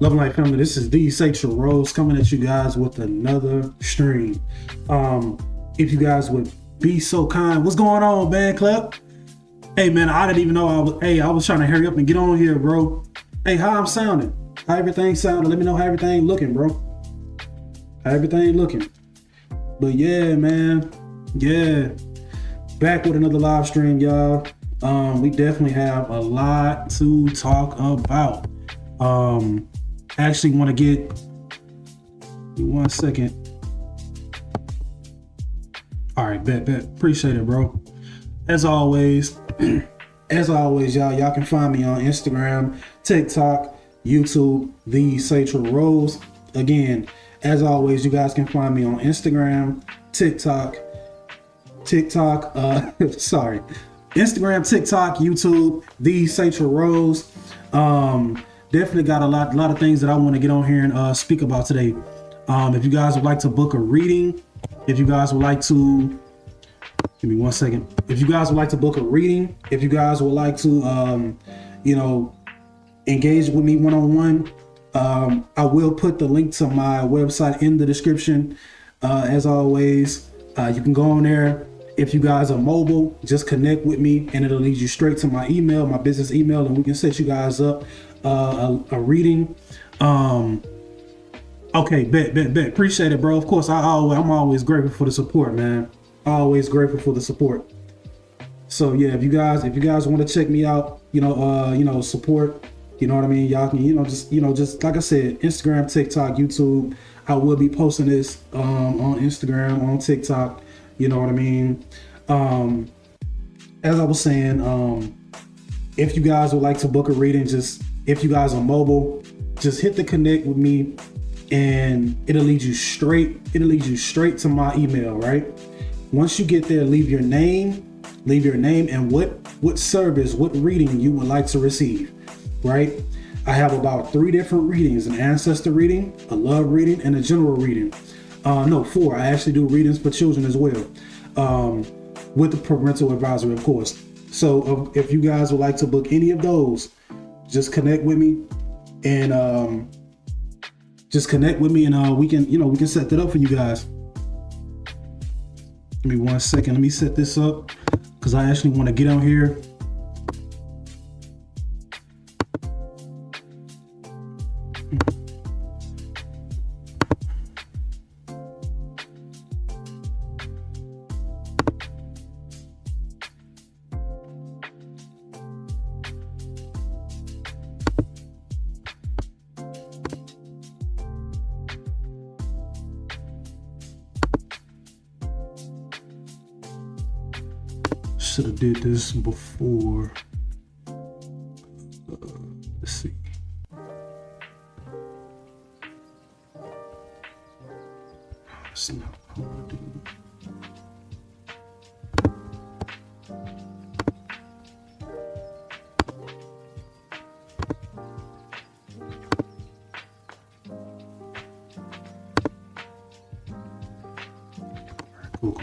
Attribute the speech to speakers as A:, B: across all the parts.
A: Love and Light family, this is the Satrilrose coming at you guys with another stream. If you guys would be so kind, what's going on, man, Clep? Hey, man, I didn't even know I was trying to hurry up and get on here, bro. Hey, how I'm sounding? How everything sounding? Let me know how everything looking, bro. How everything looking? But yeah, man, yeah, back with another live stream, y'all. We definitely have a lot to talk about. Actually want to get 1 second. All right, bet. Appreciate it, bro. As always, y'all can find me on Instagram, TikTok, YouTube, the Satrilrose. Again, as always, you guys can find me on Instagram, TikTok, Instagram, TikTok, YouTube, the Satrilrose. Definitely got a lot of things that I want to get on here and speak about today. If you guys would like to book a reading, if you guys would like to, give me 1 second. If you guys would like to book a reading, if you guys would like to, engage with me one-on-one, I will put the link to my website in the description. As always, you can go on there. If you guys are mobile, just connect with me and it'll lead you straight to my email, my business email, and we can set you guys up a reading. Okay, bet. Appreciate it, bro. Of course, I'm always grateful for the support, man. Always grateful for the support. So yeah, if you guys want to check me out, support, you know what I mean? Y'all can, just like I said, Instagram, TikTok, YouTube. I will be posting this on Instagram, on TikTok. You know what I mean? As I was saying, if you guys would like to book a reading, if you guys are mobile, just hit the connect with me and it'll lead you straight to my email, right? Once you get there, leave your name and what service, what reading you would like to receive, right? I have about 3 different readings: an ancestor reading, a love reading, and a general reading. 4. I actually do readings for children as well, with the parental advisory, of course. So if you guys would like to book any of those, just connect with me and we can set that up for you guys. Give me 1 second. Let me set this up because I actually want to get on here. Should have did this before. Let's see. That's not what I want to do.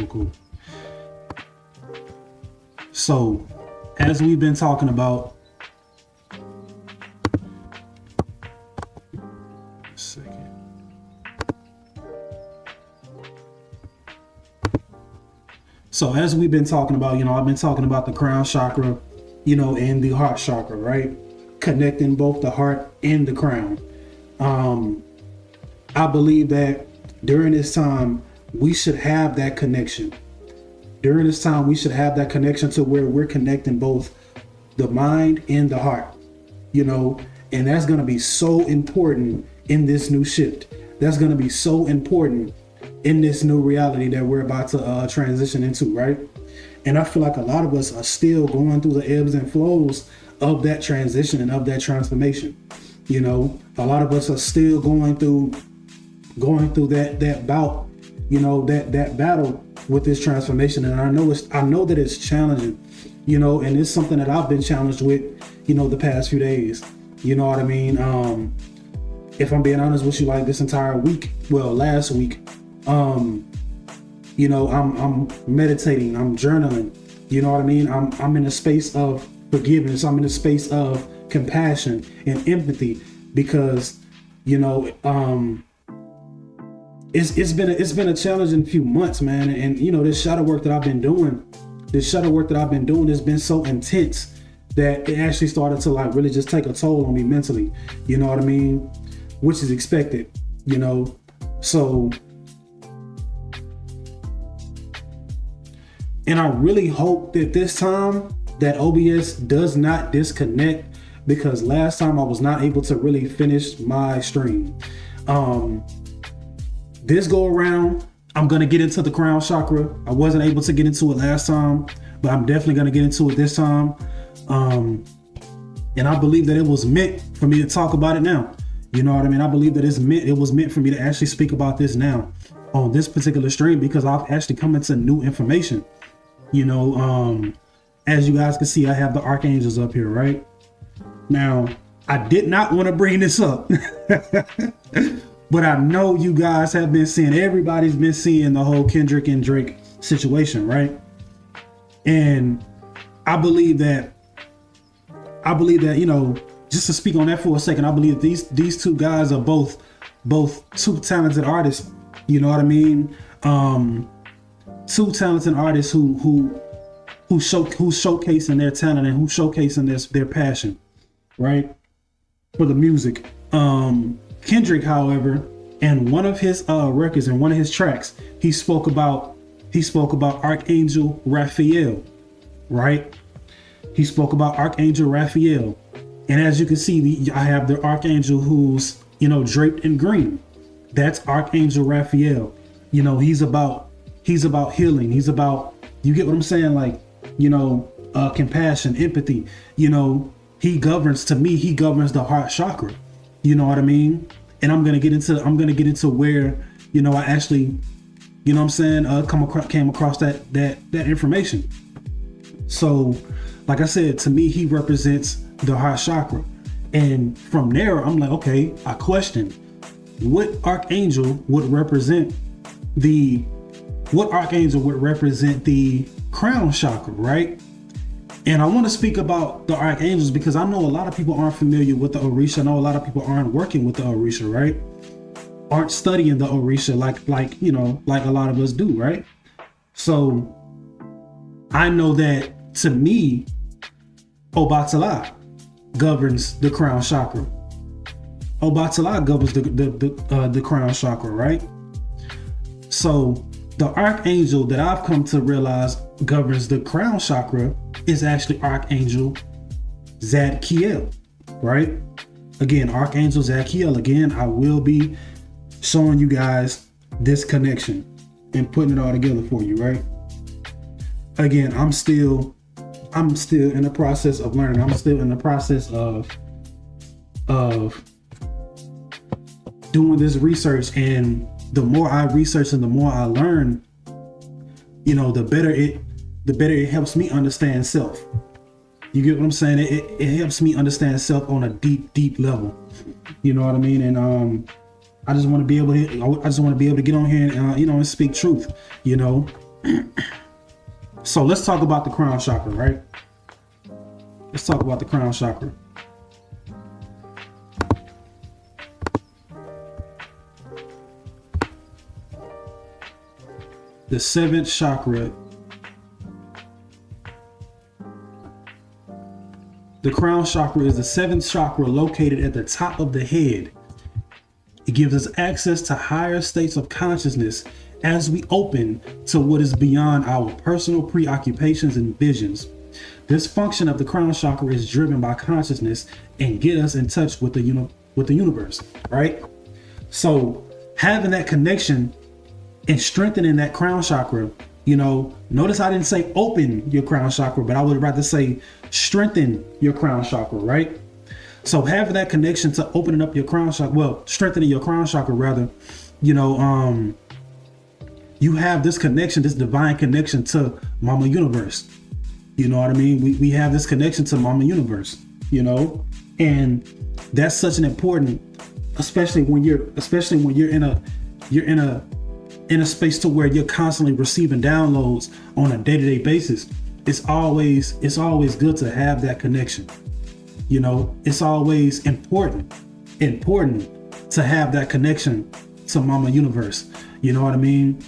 A: Cool. So, as we've been talking about, I've been talking about the crown chakra, and the heart chakra, right? Connecting both the heart and the crown. I believe that during this time, we should have that connection. During this time, we should have that connection to where we're connecting both the mind and the heart, and that's going to be so important in this new shift. That's going to be so important in this new reality that we're about to transition into, right? And I feel like a lot of us are still going through the ebbs and flows of that transition and of that transformation. A lot of us are still going through that bout, that battle with this transformation. And I know that it's challenging, and it's something that I've been challenged with, the past few days. You know what I mean? If I'm being honest with you, like this entire week, last week, I'm meditating, I'm journaling, you know what I mean? I'm in a space of forgiveness. I'm in a space of compassion and empathy because You know, it's been a challenging few months, man. And you know, this shadow work that I've been doing has been so intense that it actually started to like really just take a toll on me mentally. You know what I mean? Which is expected, you know. So, and I really hope that this time that OBS does not disconnect, because last time I was not able to really finish my stream. This go around, I'm gonna get into the crown chakra. I wasn't able to get into it last time, but I'm definitely gonna get into it this time. And I believe that it was meant for me to talk about it now. You know what I mean? I believe that it was meant for me to actually speak about this now on this particular stream, because I've actually come into new information. You know, as you guys can see, I have the Archangels up here, right? Now, I did not want to bring this up, but I know you guys have been seeing, everybody's been seeing the whole Kendrick and Drake situation, right? And I believe that, you know, just to speak on that for a second, I believe these two guys are both two talented artists. You know what I mean? Two talented artists who's showcasing their talent and who's showcasing their passion, right, for the music. Kendrick, however, in one of his records, in one of his tracks, he spoke about Archangel Raphael, right? He spoke about Archangel Raphael. And as you can see, I have the Archangel who's, you know, draped in green. That's Archangel Raphael. You know, he's about healing. He's about, you get what I'm saying? Like, you know, compassion, empathy. You know, he governs the heart chakra. You know what I mean? And I'm gonna get into where, you know, I actually, you know what I'm saying, came across that information. So, like I said, to me, he represents the heart chakra. And from there, I'm like, okay, I question what archangel would represent the crown chakra, right? And I want to speak about the archangels because I know a lot of people aren't familiar with the Orisha. I know a lot of people aren't working with the Orisha, right? Aren't studying the Orisha like you know, like a lot of us do, right? So I know that, to me, Obatala governs the crown chakra. Obatala governs the crown chakra, right? So the archangel that I've come to realize governs the crown chakra is actually Archangel Zadkiel, right? Again, Archangel Zadkiel. Again, I will be showing you guys this connection and putting it all together for you, right? Again, I'm still in the process of learning. I'm still in the process of doing this research, and the more I research and the more I learn, you know, the better it helps me understand self. You get what I'm saying? It helps me understand self on a deep level. You know what I mean? And I just want to be able to get on here and you know, and speak truth, you know. So let's talk about the crown chakra, right? Let's talk about the crown chakra. The seventh chakra. The crown chakra is the seventh chakra located at the top of the head. It gives us access to higher states of consciousness as we open to what is beyond our personal preoccupations and visions. This function of the crown chakra is driven by consciousness and get us in touch with the universe, right? So having that connection and strengthening that crown chakra, you know, notice I didn't say open your crown chakra, but I would rather say strengthen your crown chakra, right? So having that connection to opening up your crown chakra, well, strengthening your crown chakra rather, you know, you have this connection, this divine connection to Mama Universe. You know what I mean? We have this connection to Mama Universe, you know, and that's such an important, especially when you're in a space to where you're constantly receiving downloads on a day-to-day basis. It's always good to have that connection. You know, it's always important to have that connection to Mama Universe. You know what I mean?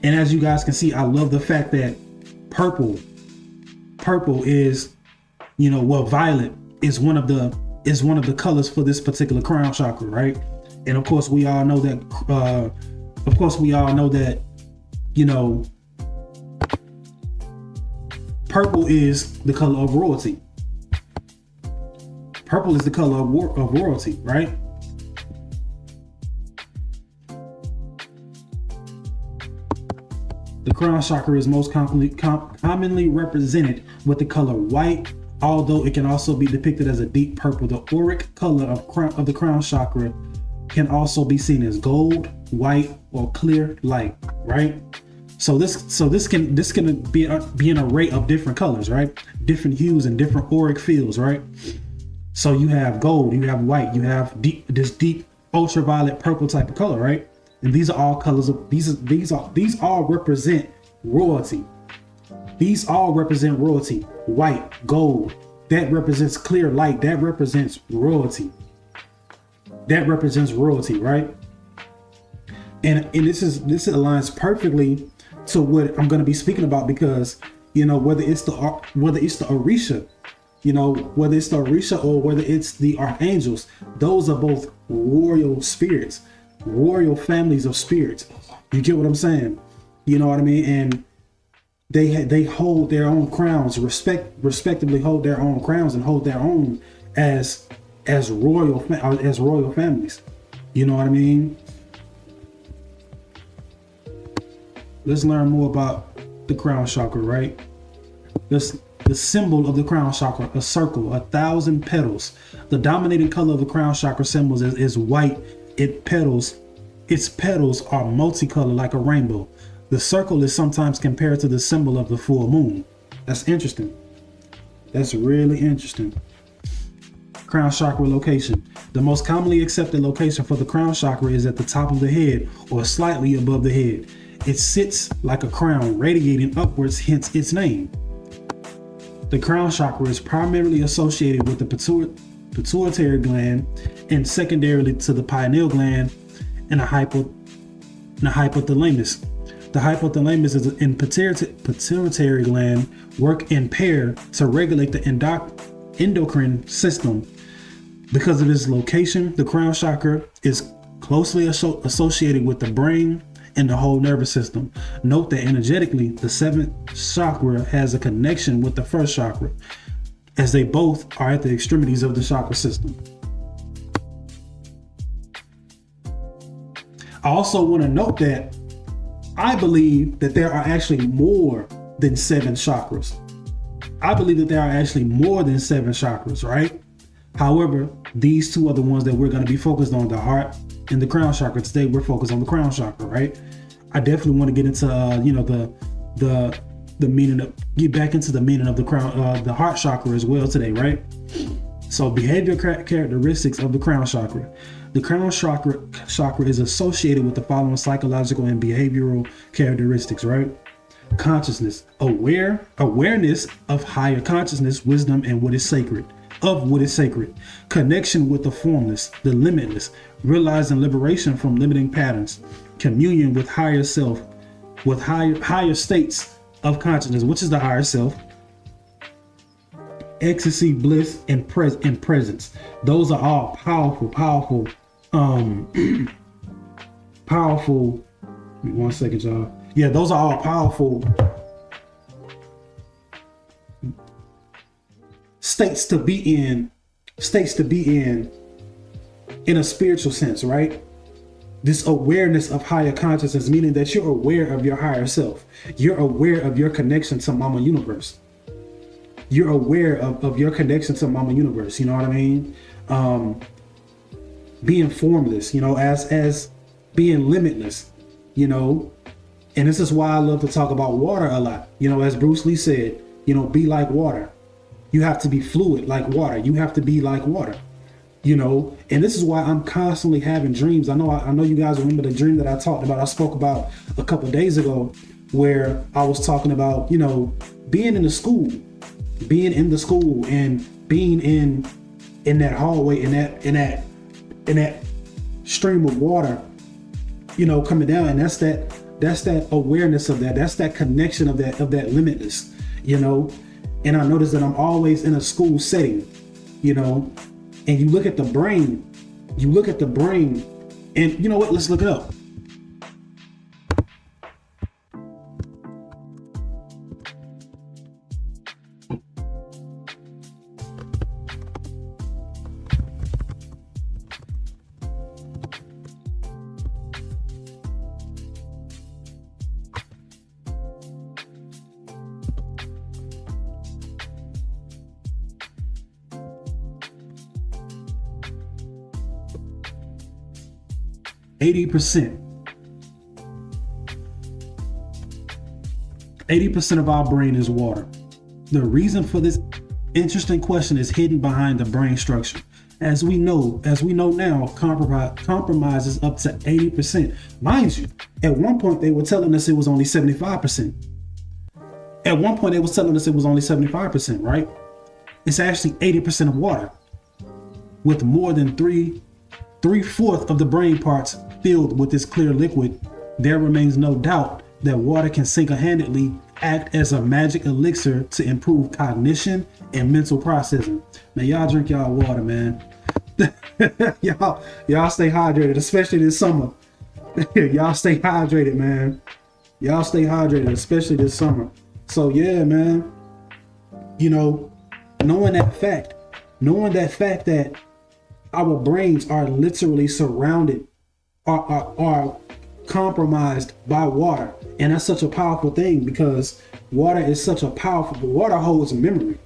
A: And as you guys can see, I love the fact that purple is, violet is one of the colors for this particular crown chakra, right? And of course we all know that purple is the color of royalty. Purple is the color of royalty, right? The crown chakra is most commonly represented with the color white, although it can also be depicted as a deep purple. The auric color of the crown chakra can also be seen as gold, white, or clear light, right? So this can be an array of different colors, right? Different hues and different auric fields, right? So you have gold, you have white, you have this deep ultraviolet purple type of color, right? And these are all colors of these all represent royalty. These all represent royalty. White, gold, that represents clear light. That represents royalty. That represents royalty, right? And this aligns perfectly to what I'm going to be speaking about, because whether it's the Orisha, whether it's the Orisha or whether it's the Archangels, those are both royal spirits. Royal families of spirits. You get what I'm saying? You know what I mean? And they hold their own crowns, respectively hold their own crowns and hold their own as royal families. You know what I mean? Let's learn more about the crown chakra, right? The symbol of the crown chakra, a circle, 1,000 petals. The dominating color of the crown chakra symbols is white. Its petals are multicolored like a rainbow. The circle is sometimes compared to the symbol of the full moon. That's interesting. That's really interesting. Crown chakra location. The most commonly accepted location for the crown chakra is at the top of the head or slightly above the head. It sits like a crown radiating upwards, hence its name. The crown chakra is primarily associated with the pituitary gland and secondarily to the pineal gland and the hypothalamus. The hypothalamus and pituitary gland work in pair to regulate the endocrine system. Because of its location, the crown chakra is closely associated with the brain and the whole nervous system. Note that energetically, the seventh chakra has a connection with the first chakra, as they both are at the extremities of the chakra system. I also want to note that I believe that there are actually more than 7 chakras. I believe that there are actually more than 7 chakras, right? However, these two are the ones that we're going to be focused on, the heart and the crown chakra. Today, we're focused on the crown chakra, right? I definitely want to get into, the meaning of, get back into the meaning of the crown, the heart chakra as well today, right? So behavior characteristics of the crown chakra. The crown chakra is associated with the following psychological and behavioral characteristics, right? Consciousness, awareness of higher consciousness, wisdom, and what is sacred. Connection with the formless, the limitless, realizing liberation from limiting patterns, communion with higher self, with higher states of consciousness, which is the higher self, ecstasy, bliss, and presence. Those are all powerful. Powerful. Give me 1 second, y'all. Yeah, those are all powerful states to be in a spiritual sense, right? This awareness of higher consciousness, meaning that you're aware of your higher self. You're aware of your connection to Mama Universe. You're aware of your connection to Mama Universe. You know what I mean? Being formless, as being limitless, and this is why I love to talk about water a lot. As Bruce Lee said, be like water. You have to be fluid like water. You have to be like water, and this is why I'm constantly having dreams. I know you guys remember the dream that I talked about. I spoke about a couple of days ago, where I was talking about, being in the school and being in that hallway, in that stream of water, coming down. And that's that awareness of that. That's that connection of that limitless, And I notice that I'm always in a school setting, and you look at the brain, and you know what? Let's look it up. Eighty percent of our brain is water. The reason for this interesting question is hidden behind the brain structure. As we know now, compromises up to 80%. Mind you, at one point they were telling us it was only 75%. Right? It's actually 80% of water, with more than three-fourths of the brain parts filled with this clear liquid. There remains no doubt that water can single-handedly act as a magic elixir to improve cognition and mental processing. Man, y'all drink y'all water, man. y'all stay hydrated, especially this summer. Y'all stay hydrated, man. Y'all stay hydrated, especially this summer. So yeah, man. Knowing that fact that our brains are literally surrounded, are compromised by water. And that's such a powerful thing, because water holds memory.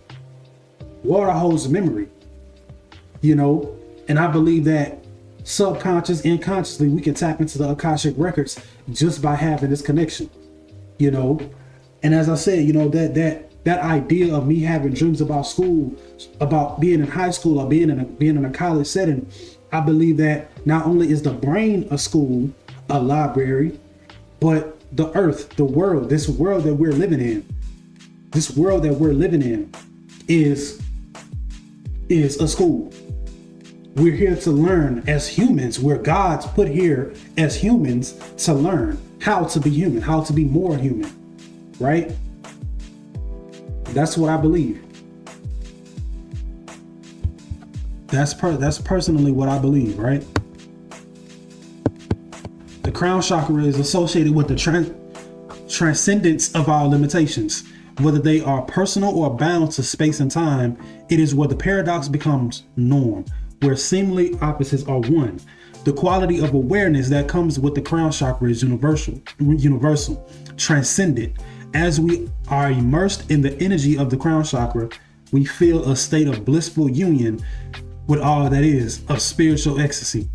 A: And I believe that unconsciously, we can tap into the Akashic records just by having this connection, And as I said, that idea of me having dreams about school, about being in high school or being in a college setting, I believe that not only is the brain a school, a library, but the earth, the world, this world that we're living in is a school. We're here to learn as humans. We're God's put here as humans to learn how to be human, how to be more human, right? That's what I believe. That's personally what I believe, right? The crown chakra is associated with the transcendence of our limitations. Whether they are personal or bound to space and time, it is where the paradox becomes norm, where seemingly opposites are one. The quality of awareness that comes with the crown chakra is universal, transcendent. As we are immersed in the energy of the crown chakra, we feel a state of blissful union with all that is, of spiritual ecstasy.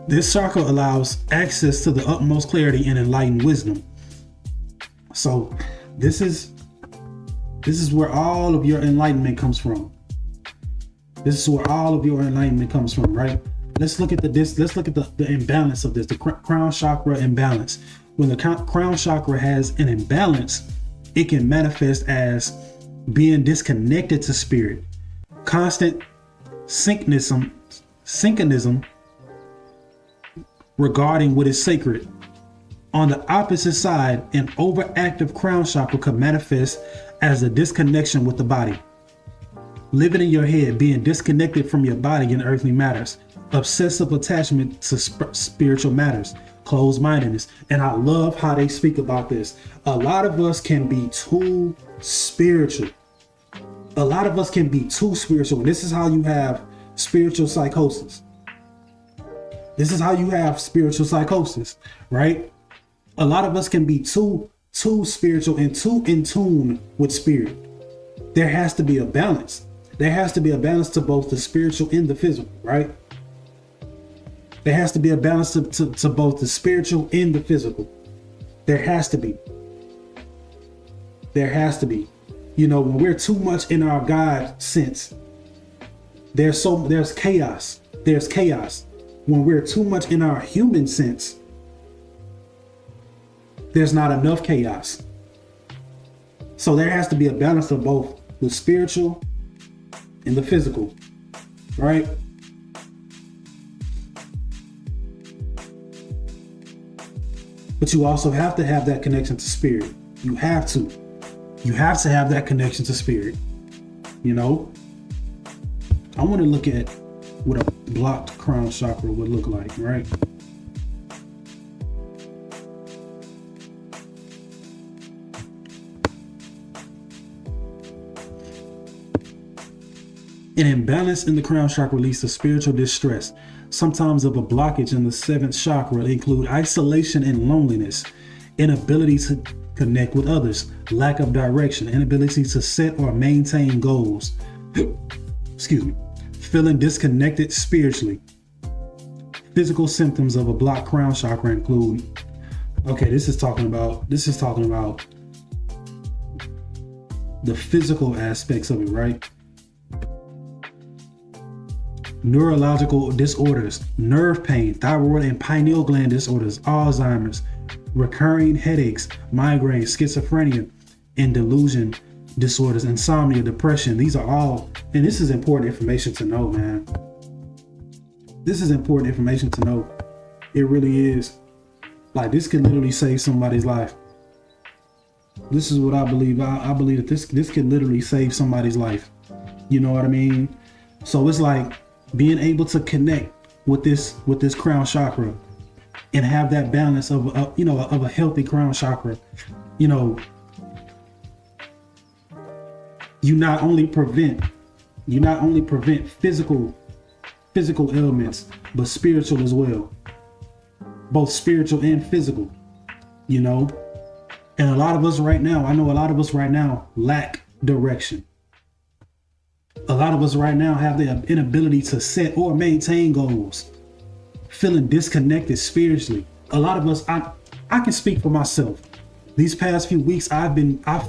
A: This chakra allows access to the utmost clarity and enlightened wisdom. So this is where all of your enlightenment comes from. Right? Let's look at the imbalance of this, the crown chakra imbalance. When the crown chakra has an imbalance, it can manifest as being disconnected to spirit, constant synchronism regarding what is sacred. On the opposite side, an overactive crown chakra could manifest as a disconnection with the body. Living in your head, being disconnected from your body in earthly matters, obsessive attachment to spiritual matters, closed-mindedness. And I love how they speak about this. A lot of us can be too spiritual. And this is how you have spiritual psychosis. Right? A lot of us can be too spiritual and too in tune with spirit. There has to be a balance. There has to be a balance to both the spiritual and the physical, right? There has to be a balance to both the spiritual and the physical. There has to be. When we're too much in our God sense, there's chaos. When we're too much in our human sense, there's not enough chaos. So there has to be a balance of both the spiritual and the physical, right? But you also have to have that connection to spirit. You have to. You have to have that connection to spirit. You know? I want to look at what a blocked crown chakra would look like, right? An imbalance in the crown chakra leads to spiritual distress. Sometimes of a blockage in the seventh chakra include isolation and loneliness, inability to connect with others, lack of direction, inability to set or maintain goals. Excuse me. Feeling disconnected spiritually. Physical symptoms of a blocked crown chakra include, okay, this is talking about the physical aspects of it, right? Neurological disorders, nerve pain, thyroid and pineal gland disorders, Alzheimer's, recurring headaches, migraines, schizophrenia, and delusion disorders, insomnia, depression. These are all, and this is important information to know, man. This is important information to know. It really is. Like, this can literally save somebody's life. This is what I believe. I believe that this can literally save somebody's life. You know what I mean? So it's like being able to connect with this crown chakra and have that balance of a healthy crown chakra. You know, you not only prevent physical ailments, but spiritual as well. Both spiritual and physical, you know. And I know a lot of us right now lack direction. A lot of us right now have the inability to set or maintain goals, feeling disconnected spiritually. A lot of us, I can speak for myself. These past few weeks, I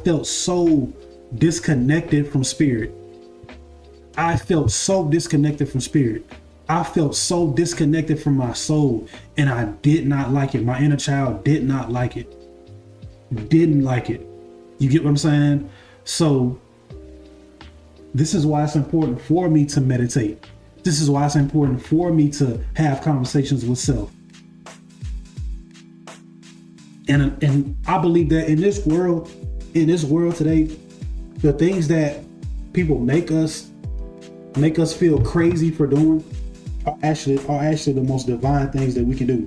A: felt so disconnected from spirit. I felt so disconnected from spirit. I felt so disconnected from my soul, and I did not like it. My inner child did not like it. Didn't like it. You get what I'm saying? So this is why it's important for me to meditate. This is why it's important for me to have conversations with self. And I believe that in this world today, the things that people make us feel crazy for doing are actually the most divine things that we can do.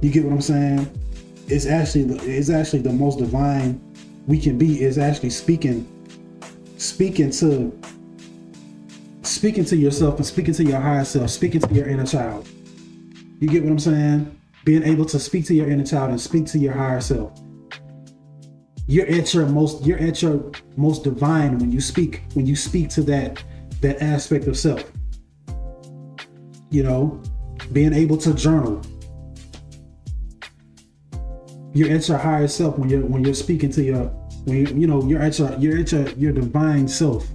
A: You get what I'm saying? It's actually the most divine we can be, is actually speaking to yourself and speaking to your higher self, speaking to your inner child. You get what I'm saying? Being able to speak to your inner child and speak to your higher self. You're at your most divine when you speak to that aspect of self. You know, being able to journal. You're at your higher self when you're speaking to you're at your divine self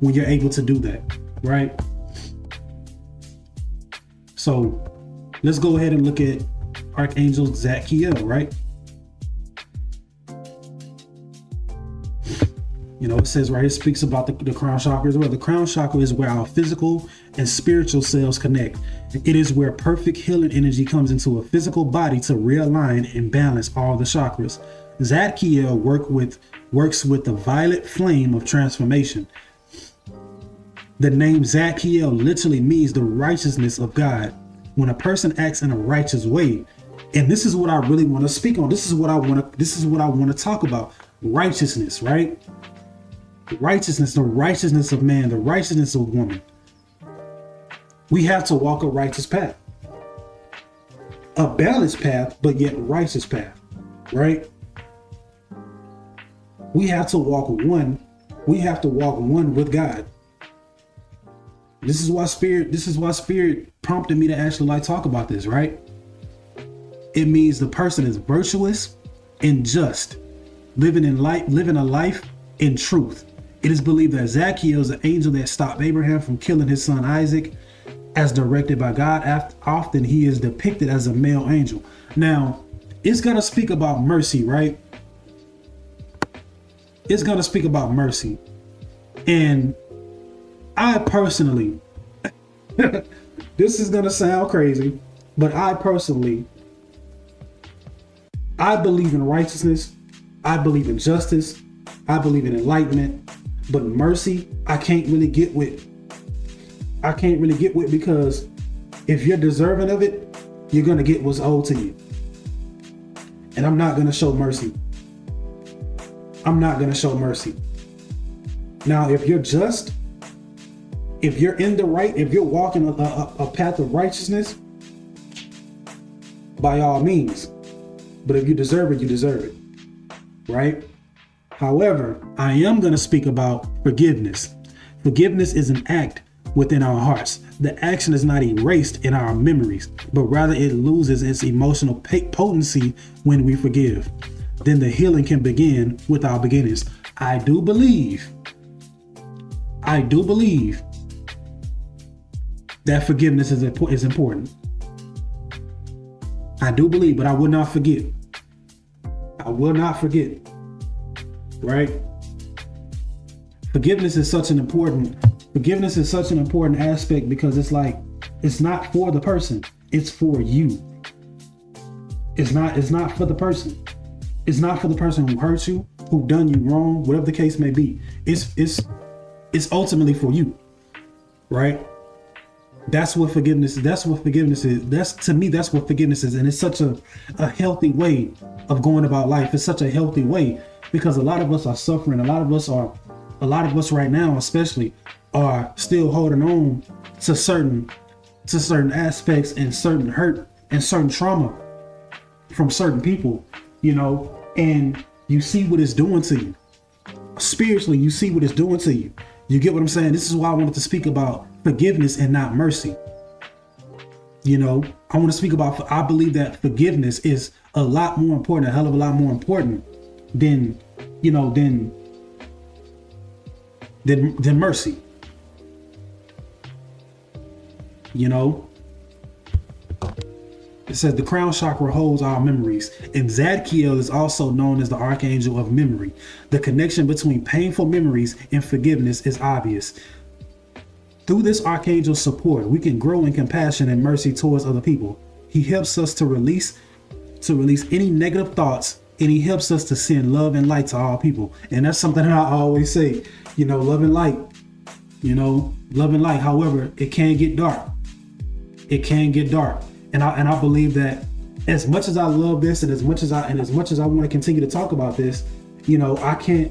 A: when you're able to do that, right? So let's go ahead and look at Archangel Zadkiel, right? You know, it says right here, speaks about the crown chakra as well. The crown chakra is where our physical and spiritual selves connect. It is where perfect healing energy comes into a physical body to realign and balance all the chakras. Zadkiel works with the violet flame of transformation. The name Zadkiel literally means the righteousness of God. When a person acts in a righteous way, and this is what I really want to speak on. This is what I want to talk about. Righteousness, right? Righteousness, the righteousness of man, the righteousness of woman. We have to walk a righteous path. A balanced path, but yet righteous path, right? We have to walk one with God. This is why spirit prompted me to actually talk about this, right? It means the person is virtuous and just, living a life in truth. It is believed that Zadkiel is an angel that stopped Abraham from killing his son Isaac, as directed by God. Often he is depicted as a male angel. Now, it's going to speak about mercy, right? It's going to speak about mercy. And I personally, this is going to sound crazy, but I personally I believe in righteousness. I believe in justice. I believe in enlightenment. But mercy, I can't really get with. I can't really get with, because if you're deserving of it, you're going to get what's owed to you. And I'm not going to show mercy. I'm not going to show mercy. Now, if you're just, if you're in the right, if you're walking a path of righteousness, by all means. But if you deserve it, you deserve it. Right? However, I am going to speak about forgiveness. Forgiveness is an act within our hearts. The action is not erased in our memories, but rather it loses its emotional potency when we forgive. Then the healing can begin with our beginnings. I do believe that forgiveness is important. I do believe, but I will not forget. I will not forget. Right? Forgiveness is such an important aspect, because it's like, it's not for the person, it's for you. It's not for the person. It's not for the person who hurt you, who done you wrong, whatever the case may be. It's ultimately for you. Right? That's what forgiveness is. That's what forgiveness is. That's what forgiveness is. And it's such a healthy way of going about life. It's such a healthy way, because a lot of us are suffering. A lot of us right now, especially, are still holding on to certain aspects and certain hurt and certain trauma from certain people, and you see what it's doing to you. Spiritually, you see what it's doing to you. You get what I'm saying? This is why I wanted to speak about forgiveness and not mercy. I want to speak about, I believe that forgiveness is a lot more important, a hell of a lot more important than mercy. It says the crown chakra holds our memories, and Zadkiel is also known as the Archangel of memory. The connection between painful memories and forgiveness is obvious. Through this Archangel's support, we can grow in compassion and mercy towards other people. He helps us to release any negative thoughts, and he helps us to send love and light to all people. And that's something that I always say, love and light, love and light. However, it can get dark. It can get dark. And I believe that as much as I love this, and as much as I want to continue to talk about this, I can't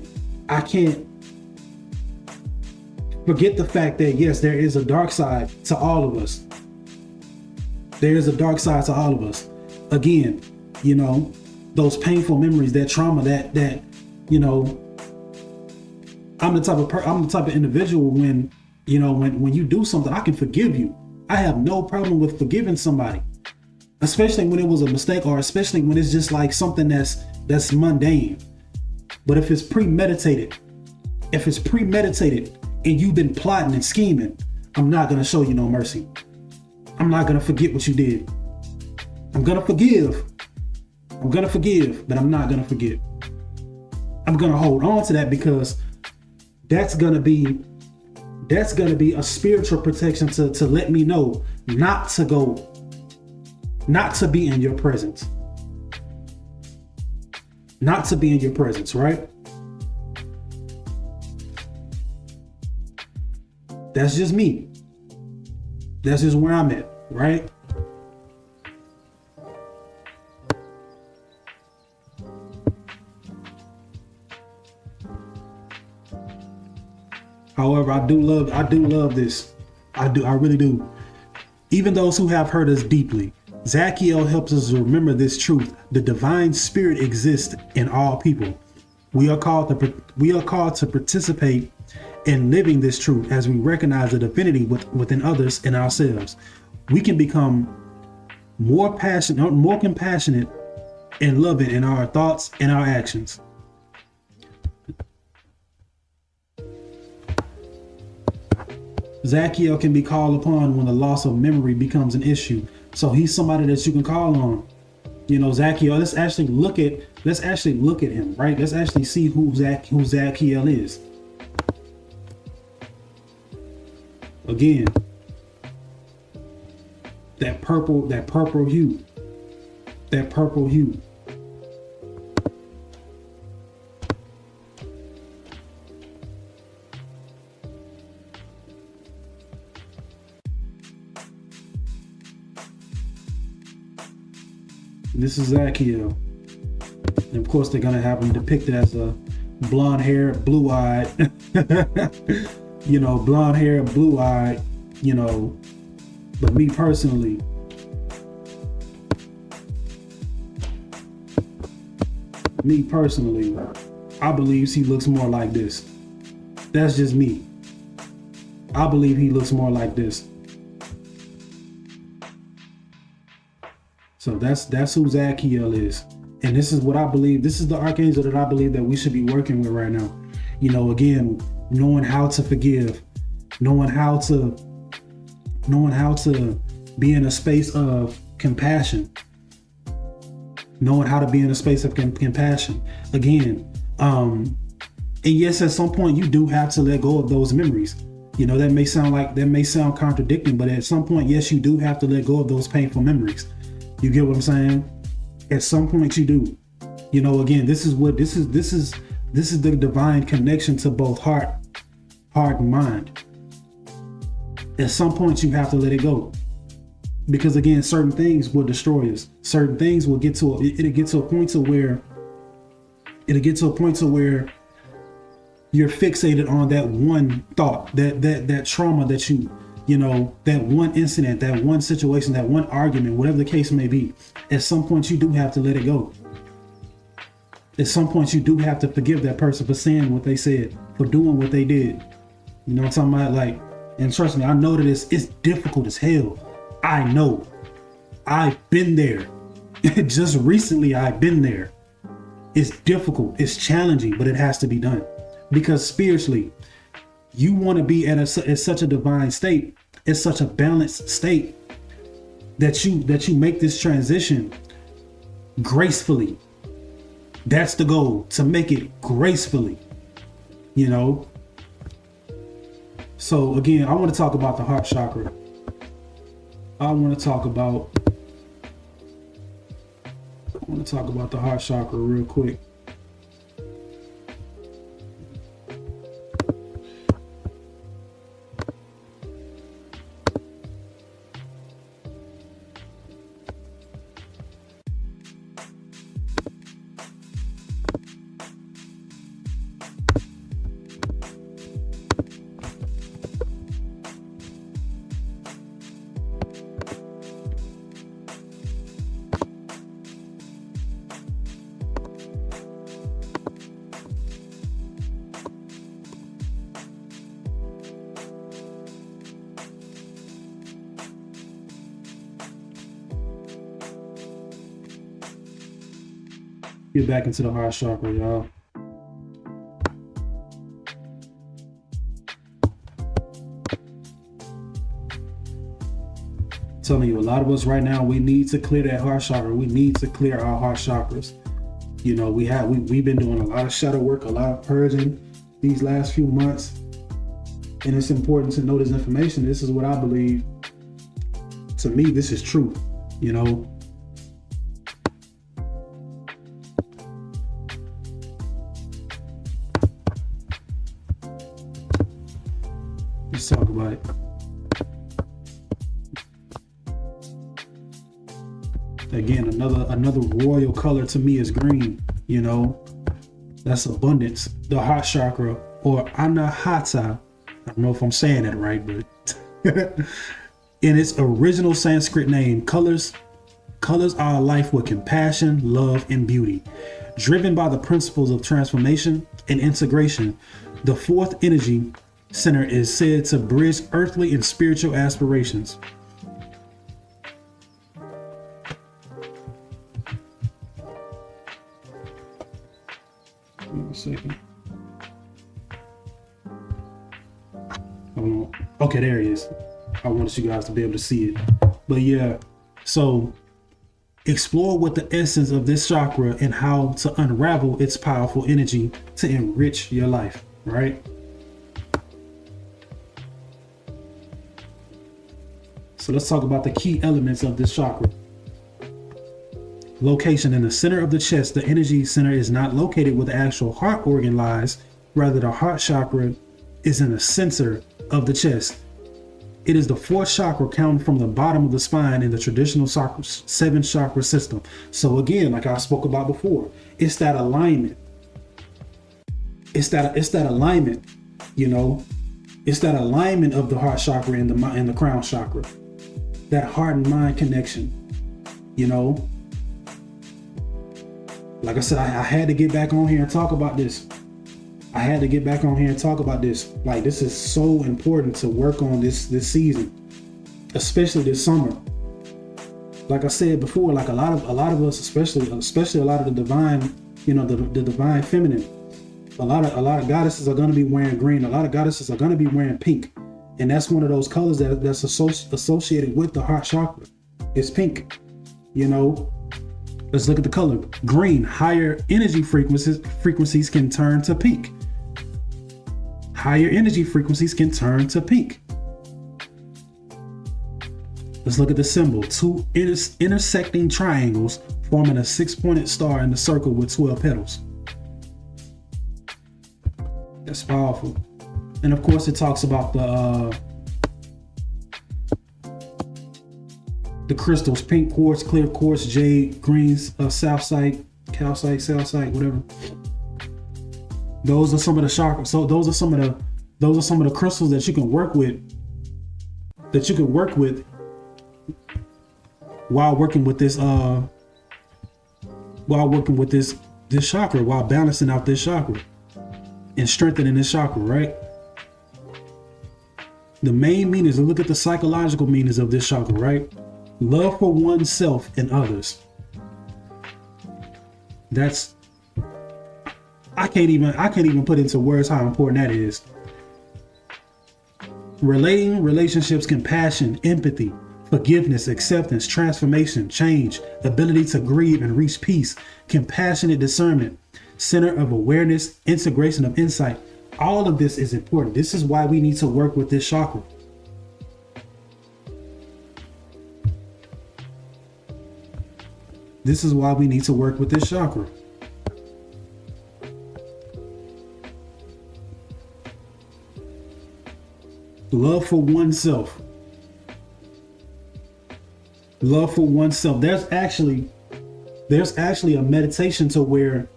A: forget the fact that, yes, there is a dark side to all of us. There is a dark side to all of us. Again, those painful memories, that trauma, that I'm the type of individual when you do something, I can forgive you. I have no problem with forgiving somebody, especially when it was a mistake, or especially when it's just like something that's mundane. But if it's premeditated, and you've been plotting and scheming, I'm not going to show you no mercy. I'm not going to forget what you did. I'm going to forgive, but I'm not going to forget. I'm going to hold on to that, because that's going to be a spiritual protection to let me know not to be in your presence. Not to be in your presence, right? That's just me. That's just where I'm at, right? However, I do love this. I really do. Even those who have hurt us deeply, Zadkiel helps us remember this truth. The divine spirit exists in all people. We are called to participate in living this truth as we recognize the divinity within others and ourselves. We can become more passionate, more compassionate, and loving in our thoughts and our actions. Zadkiel can be called upon when the loss of memory becomes an issue. So he's somebody that you can call on. Zadkiel, let's actually look at him, right? Let's actually see who Zadkiel is. Again, that purple hue. This is Zachiel. And of course, they're going to have him depicted as a blonde hair, blue eyed, you know, blonde hair, blue eyed, you know. But me personally, I believe he looks more like this. That's just me. I believe he looks more like this. So that's who Zachiel is. And this is what I believe. This is the archangel that I believe that we should be working with right now. You know, again, knowing how to forgive, knowing how to be in a space of compassion, knowing how to be in a space of compassion. Again, and yes, at some point you do have to let go of those memories. You know, that may sound contradicting, but at some point, yes, you do have to let go of those painful memories. You get what I'm saying? At some point you do. You know, again, this is the divine connection to both heart and mind. At some point you have to let it go. Because again, certain things will destroy us. Certain things will it'll get to a point to where you're fixated on that one thought, that trauma that you know, that one incident, that one situation, that one argument, whatever the case may be. At some point you do have to let it go. At some point you do have to forgive that person for saying what they said, for doing what they did. You know what I'm talking about? Like, and trust me, I know that it's difficult as hell. I know. I've been there. Just recently I've been there. It's difficult, it's challenging, but it has to be done. Because spiritually, you want to be at such a divine state, it's such a balanced state that you make this transition gracefully. That's the goal, to make it gracefully, you know. So again, I want to talk about the heart chakra. I want to talk about the heart chakra real quick. Get back into the heart chakra, y'all. Telling you, a lot of us right now, we need to clear that heart chakra. We need to clear our heart chakras. You know, we've been doing a lot of shadow work, a lot of purging these last few months. And it's important to know this information. This is what I believe. To me, this is truth, you know. Let's talk about it. Again, another royal color to me is green, you know. That's abundance. The heart chakra, or anahata. I don't know if I'm saying that right, but in its original Sanskrit name, colors are a life with compassion, love, and beauty. Driven by the principles of transformation and integration, the fourth energy center is said to bridge earthly and spiritual aspirations. Wait a second. Okay, there it is. I wanted you guys to be able to see it. But yeah, so explore what the essence of this chakra and how to unravel its powerful energy to enrich your life, right? So let's talk about the key elements of this chakra. Location: in the center of the chest, the energy center is not located where the actual heart organ lies. Rather, the heart chakra is in the center of the chest. It is the fourth chakra counting from the bottom of the spine in the traditional seven chakra system. So again, like I spoke about before, it's that alignment. It's that alignment, you know. It's that alignment of the heart chakra and the crown chakra. That heart and mind connection, you know. Like I said, I had to get back on here and talk about this. Like, this is so important to work on this season, especially this summer. Like I said before, like a lot of us, especially a lot of the divine, you know, the divine feminine, a lot of goddesses are going to be wearing green. A lot of goddesses are going to be wearing pink. And that's one of those colors that's associated with the heart chakra. It's pink, you know. Let's look at the color. Green, higher energy frequencies can turn to pink. Higher energy frequencies can turn to pink. Let's look at the symbol. Two intersecting triangles forming a 6-pointed star in the circle with 12 petals. That's powerful. And of course it talks about the crystals: pink quartz, clear quartz, jade, greens, calcite, whatever. Those are some of the chakras. So those are some of the crystals that you can work with. While working with this this chakra, while balancing out this chakra and strengthening this chakra, right? The main meanings, and look at the psychological meanings of this chakra, right? Love for oneself and others. That's, I can't even put into words how important that is. Relating relationships, compassion, empathy, forgiveness, acceptance, transformation, change, ability to grieve and reach peace, compassionate discernment, center of awareness, integration of insight. All of this is important. This is why we need to work with this chakra. This is why we need to work with this chakra. Love for oneself. Love for oneself. There's actually a meditation to where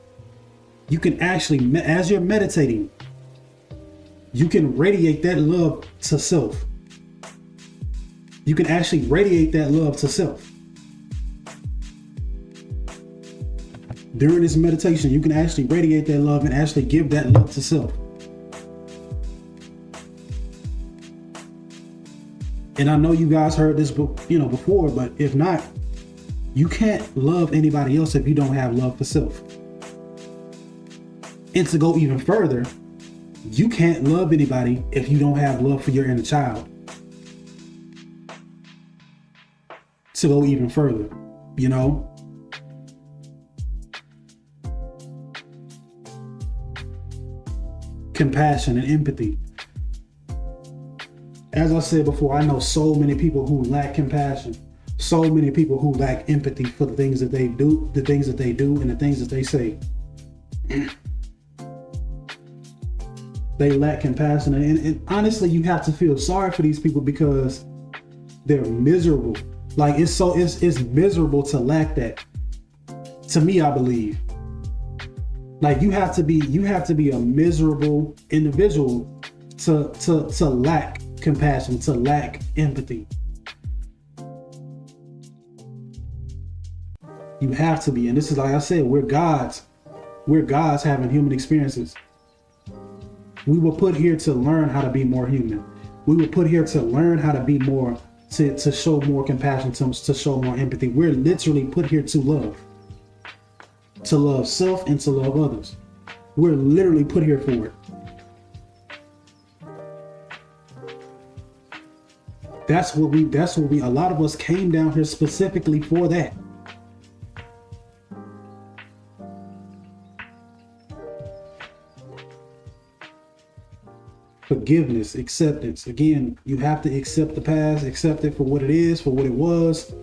A: you can actually, as you're meditating, you can radiate that love to self. You can actually radiate that love to self. During this meditation, you can actually radiate that love and actually give that love to self. And I know you guys heard this book, before, but if not, you can't love anybody else if you don't have love for self. And to go even further, you can't love anybody if you don't have love for your inner child. To go even further, compassion and empathy. As I said before, I know so many people who lack compassion, so many people who lack empathy for the things that they do, and the things that they say. They lack compassion, and honestly, you have to feel sorry for these people because they're miserable. Like it's miserable to lack that. To me, I believe. Like you have to be a miserable individual to lack compassion, to lack empathy. You have to be, and this is, like I said, we're gods having human experiences. We were put here to learn how to be more human. We were put here to learn how to be more, to show more compassion, to show more empathy. We're literally put here to love self and to love others. We're literally put here for it. That's what we, a lot of us came down here specifically for that. Forgiveness, acceptance. Again, you have to accept the past, accept it for what it is, for what it was,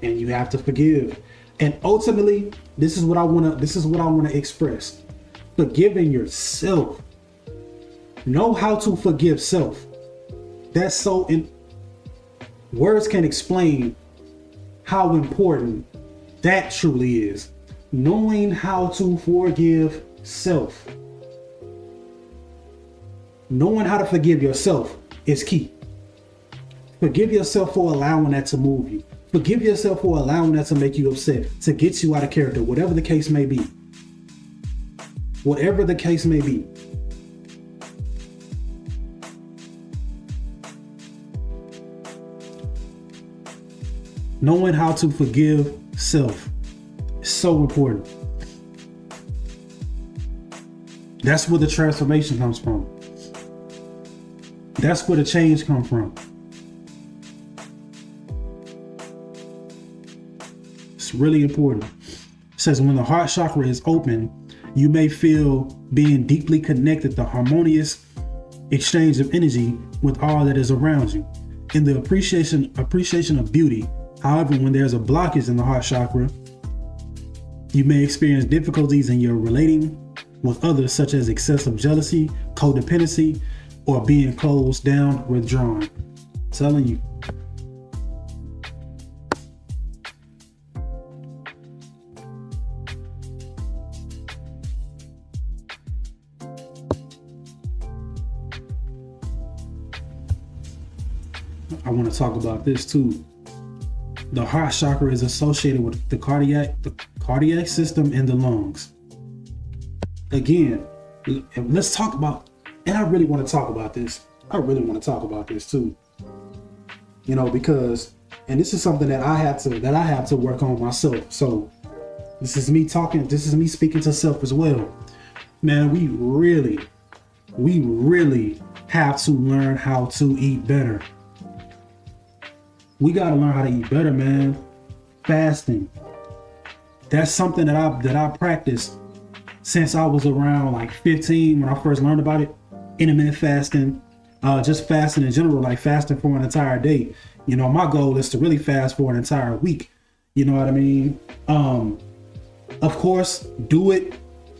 A: and you have to forgive. And ultimately, this is what I want to express. Forgiving yourself. Know how to forgive self. That's so in words can't explain how important that truly is. Knowing how to forgive self. Knowing how to forgive yourself is key. Forgive yourself for allowing that to move you. Forgive yourself for allowing that to make you upset, to get you out of character, whatever the case may be. Whatever the case may be. Knowing how to forgive self is so important. That's where the transformation comes from. That's where the change comes from. It's really important. It says when the heart chakra is open, you may feel being deeply connected to harmonious exchange of energy with all that is around you. In the appreciation of beauty. However, when there's a blockage in the heart chakra, you may experience difficulties in your relating with others, such as excessive jealousy, codependency, or being closed down, withdrawn. I'm telling you. I want to talk about this too. The heart chakra is associated with the cardiac system and the lungs. Again, let's talk about, and I really want to talk about this. I really want to talk about this too. You know, because, and this is something that I have to work on myself. So this is me talking, this is me speaking to self as well. Man, we really have to learn how to eat better. We got to learn how to eat better, man. Fasting. That's something that I practiced since I was around like 15 when I first learned about it. Intermittent fasting, just fasting in general, like fasting for an entire day. You know, my goal is to really fast for an entire week. You know what I mean? Of course, do it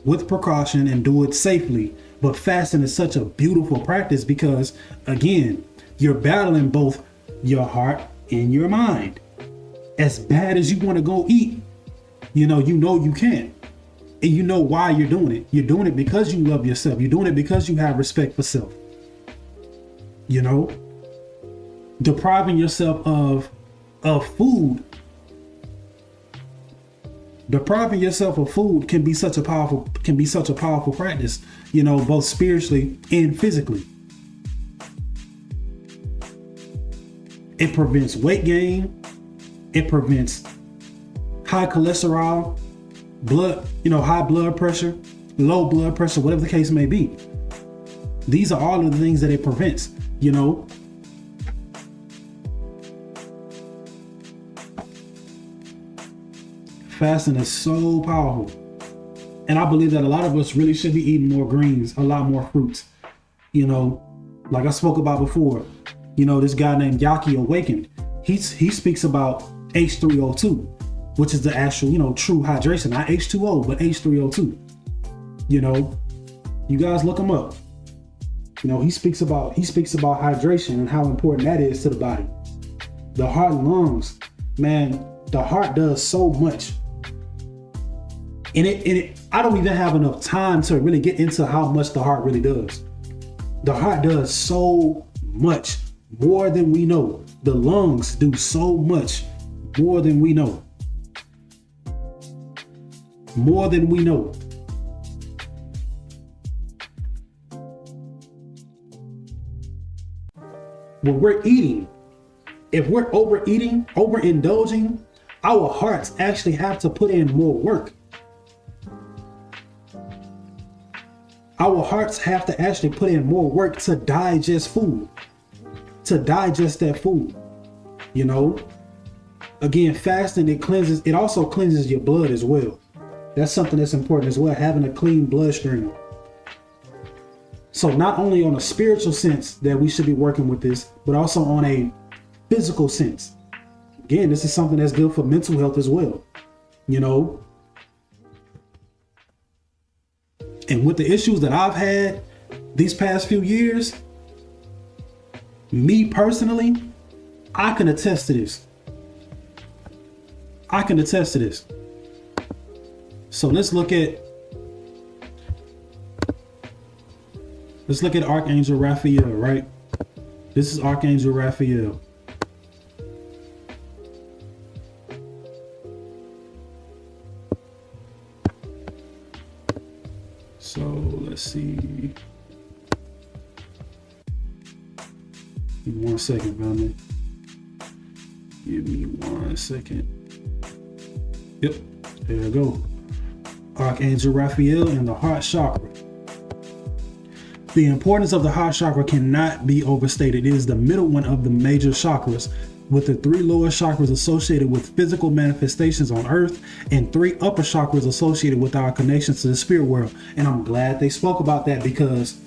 A: with precaution and do it safely. But fasting is such a beautiful practice because, again, you're battling both your heart and your mind. As bad as you want to go eat, you know you can't. And you know why you're doing it. You're doing it because you love yourself. You're doing it because you have respect for self. You know, depriving yourself of food. Depriving yourself of food can be such a powerful practice, you know, both spiritually and physically. It prevents weight gain. It prevents high cholesterol, high blood pressure, low blood pressure, whatever the case may be. These are all of the things that it prevents, you know. Fasting is so powerful. And I believe that a lot of us really should be eating more greens, a lot more fruits. You know, like I spoke about before, you know, this guy named Yaki Awakened, he speaks about H3O2, which is the actual, you know, true hydration, not H2O, but H3O2. You know, you guys look him up. You know, he speaks about hydration and how important that is to the body. The heart and lungs, man, the heart does so much. And I don't even have enough time to really get into how much the heart really does. The heart does so much more than we know. The lungs do so much more than we know. More than we know. When we're eating, if we're overeating, overindulging, our hearts actually have to put in more work. Our hearts have to actually put in more work to digest food, to digest that food. You know, again, fasting, it also cleanses your blood as well. That's something that's important as well, having a clean bloodstream. So not only on a spiritual sense that we should be working with this, but also on a physical sense. Again, this is something that's good for mental health as well. You know, and with the issues that I've had these past few years, Me personally, I can attest to this. I can attest to this. So let's look at Archangel Raphael, right? This is Archangel Raphael. So let's see. Give me 1 second, family. Give me 1 second. Yep, there I go. Archangel Raphael and the heart chakra. The importance of the heart chakra cannot be overstated. It is the middle one of the major chakras, with the 3 lower chakras associated with physical manifestations on earth and 3 upper chakras associated with our connections to the spirit world. And I'm glad they spoke about that, because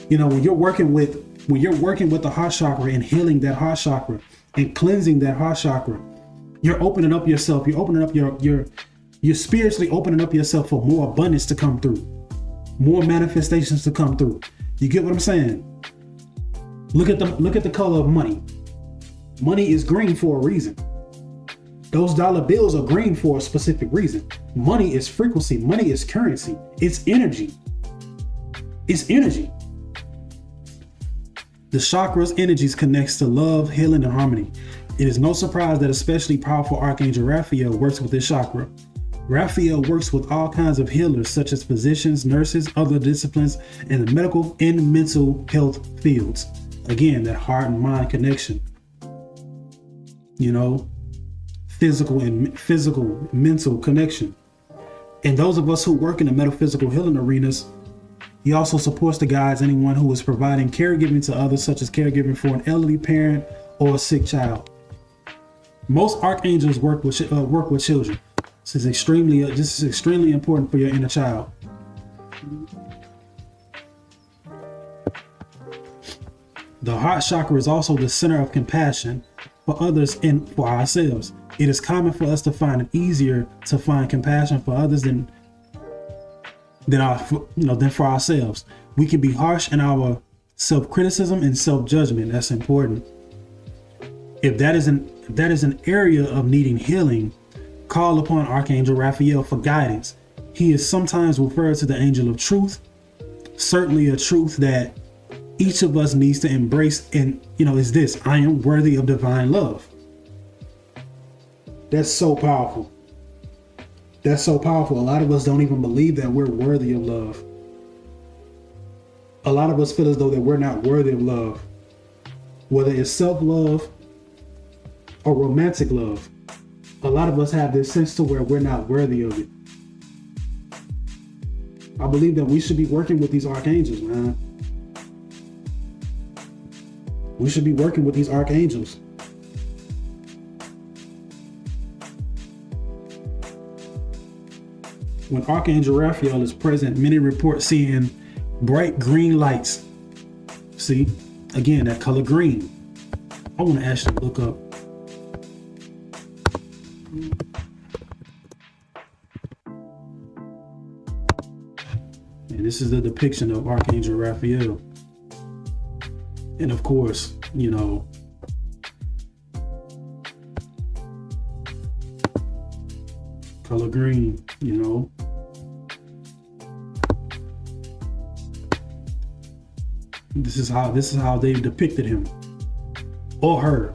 A: you know, when you're working with the heart chakra and healing that heart chakra and cleansing that heart chakra, you're opening up yourself. You're opening up you're spiritually opening up yourself for more abundance to come through, more manifestations to come through. You get what I'm saying? Look at the color of money. Money is green for a reason. Those dollar bills are green for a specific reason. Money is frequency. Money is currency. It's energy. It's energy. The chakra's energies connects to love, healing, and harmony. It is no surprise that especially powerful Archangel Raphael works with this chakra. Raphael works with all kinds of healers, such as physicians, nurses, other disciplines, and the medical and mental health fields. Again, that heart and mind connection. You know, physical, mental connection. And those of us who work in the metaphysical healing arenas, he also supports to guides anyone who is providing caregiving to others, such as caregiving for an elderly parent or a sick child. Most archangels work with children. This is extremely important for your inner child. The heart chakra is also the center of compassion for others and for ourselves. It is common for us to find it easier to find compassion for others than for ourselves. We can be harsh in our self-criticism and self-judgment. That's important. If that is an area of needing healing, call upon Archangel Raphael for guidance. He is sometimes referred to the angel of truth, certainly a truth that each of us needs to embrace, and is this: I am worthy of divine love. That's so powerful. That's so powerful. A lot of us don't even believe that we're worthy of love. A lot of us feel as though that we're not worthy of love, whether it's self-love or romantic love. A lot of us have this sense to where we're not worthy of it. I believe that we should be working with these archangels, man. We should be working with these archangels. When Archangel Raphael is present, many report seeing bright green lights. See, again, that color green. I want to actually look up. And this is the depiction of Archangel Raphael. And of course, color green, This is how they've depicted him or her,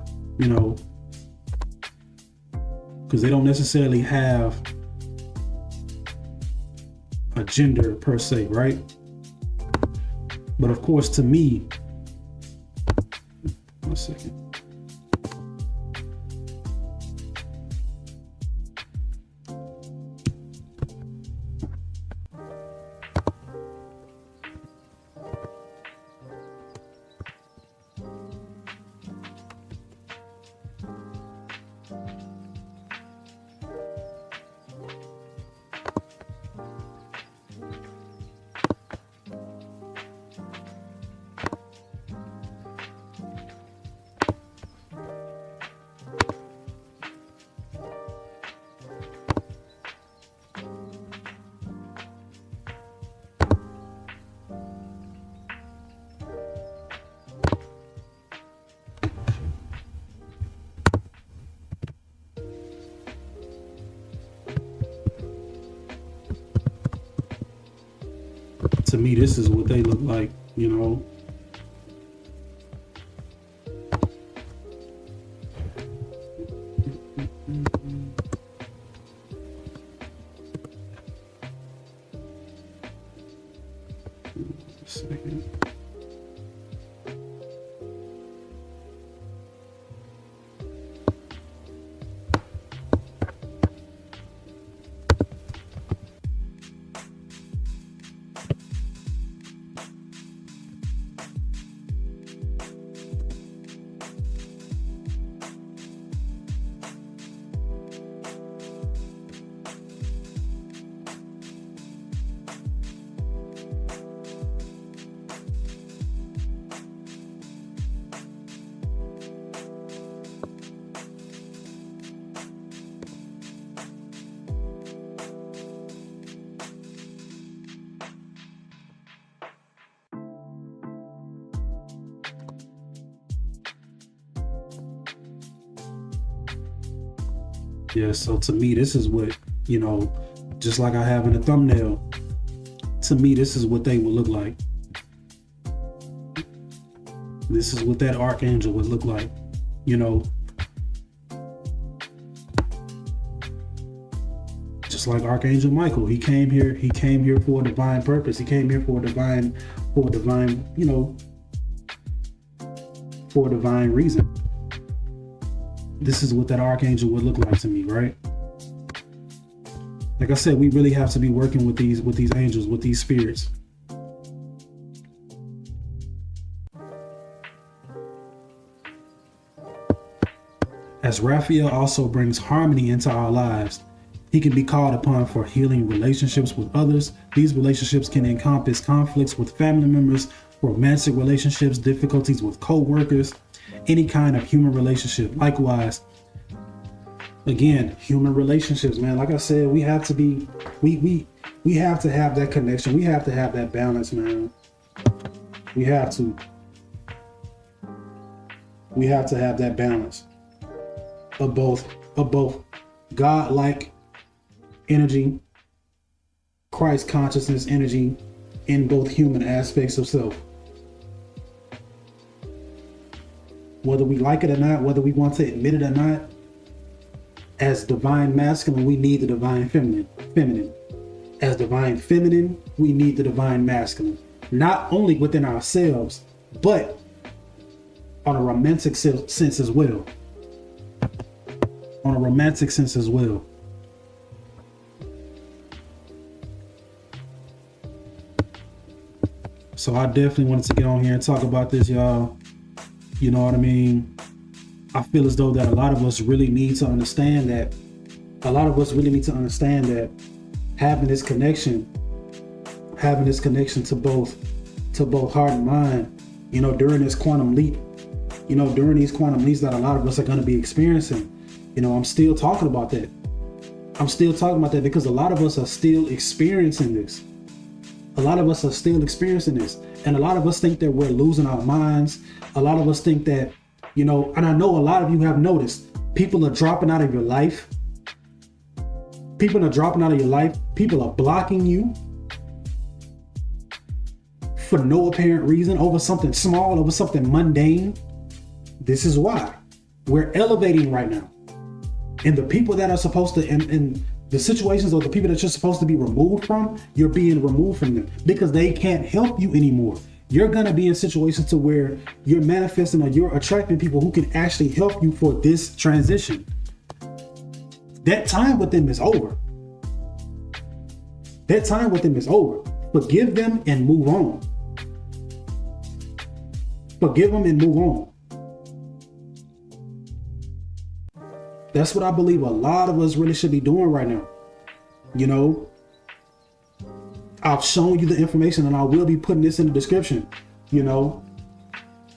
A: because they don't necessarily have a gender per se, right? But of course, to me, 1 second. To me, this is what they look like, you know. Second. Yeah, so to me, this is what, you know, just like I have in the thumbnail, to me, this is what they would look like. This is what that archangel would look like, you know. Just like Archangel Michael, he came here for a divine purpose. He came here for a divine, you know, for a divine reason. This is what that archangel would look like to me, right? Like I said, we really have to be working with these angels, with these spirits. As Raphael also brings harmony into our lives, he can be called upon for healing relationships with others. These relationships can encompass conflicts with family members, romantic relationships, difficulties with co-workers, any kind of human relationship. Likewise, again, human relationships, man. Like I said, we have to be, we have to have that connection. We have to have that balance, man. We have to have that balance of both God-like energy, Christ consciousness energy in both human aspects of self. Whether we like it or not, whether we want to admit it or not, as divine masculine, we need the divine feminine. As divine feminine, we need the divine masculine. Not only within ourselves, but on a romantic sense as well. On a romantic sense as well. So I definitely wanted to get on here and talk about this, y'all. You know what I mean? I feel as though that a lot of us really need to understand that. Having this connection to both heart and mind, you know, during this quantum leap, you know, during these quantum leaps that a lot of us are going to be experiencing, you know, I'm still talking about that. Because a lot of us are still experiencing this. And a lot of us think that we're losing our minds. A lot of us think that, you know, and I know a lot of you have noticed, people are dropping out of your life. People are blocking you for no apparent reason, over something small, over something mundane. This is why we're elevating right now. And the people that are supposed to, and the situations or the people that you're supposed to be removed from, you're being removed from them because they can't help you anymore. You're going to be in situations to where you're manifesting or you're attracting people who can actually help you for this transition. That time with them is over. Forgive them and move on. That's what I believe a lot of us really should be doing right now. You know, I've shown you the information and I will be putting this in the description, you know,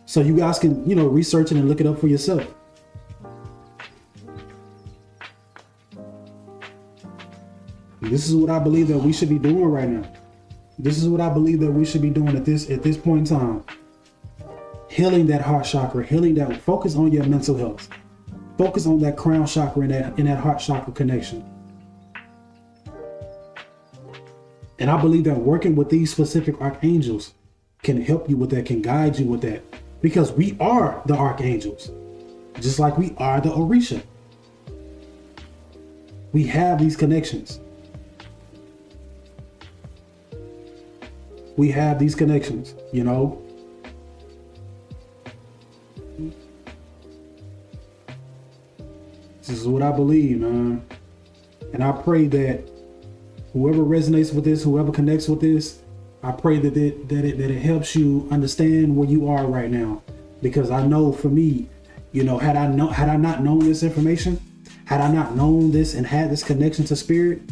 A: so you guys can, you know, research it and look it up for yourself. This is what I believe that we should be doing right now. This is what I believe that we should be doing at this point in time. Healing that heart chakra, focus on your mental health. Focus on that crown chakra and that heart chakra connection. And I believe that working with these specific archangels can help you with that, can guide you with that, because we are the archangels, just like we are the Orisha. We have these connections. We have these connections, you know. This is what I believe, man. And I pray that whoever resonates with this, whoever connects with this, I pray that it helps you understand where you are right now. Because I know for me, you know, had I not known this information, had I not known this and had this connection to spirit,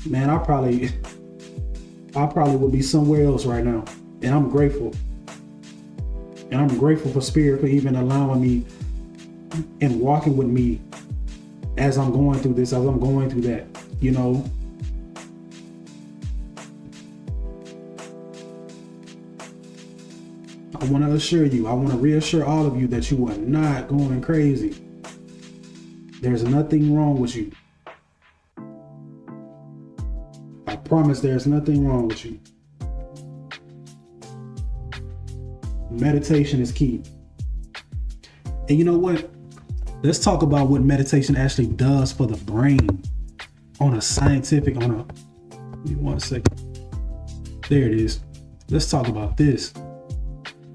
A: man, I probably would be somewhere else right now. And I'm grateful. And I'm grateful for spirit for even allowing me and walking with me as I'm going through this, as I'm going through that, you know. I want to assure you, I want to reassure all of you that you are not going crazy. There's nothing wrong with you. I promise there's nothing wrong with you. Meditation is key. And you know what? Let's talk about what meditation actually does for the brain on a scientific, give me 1 second. There it is. Let's talk about this,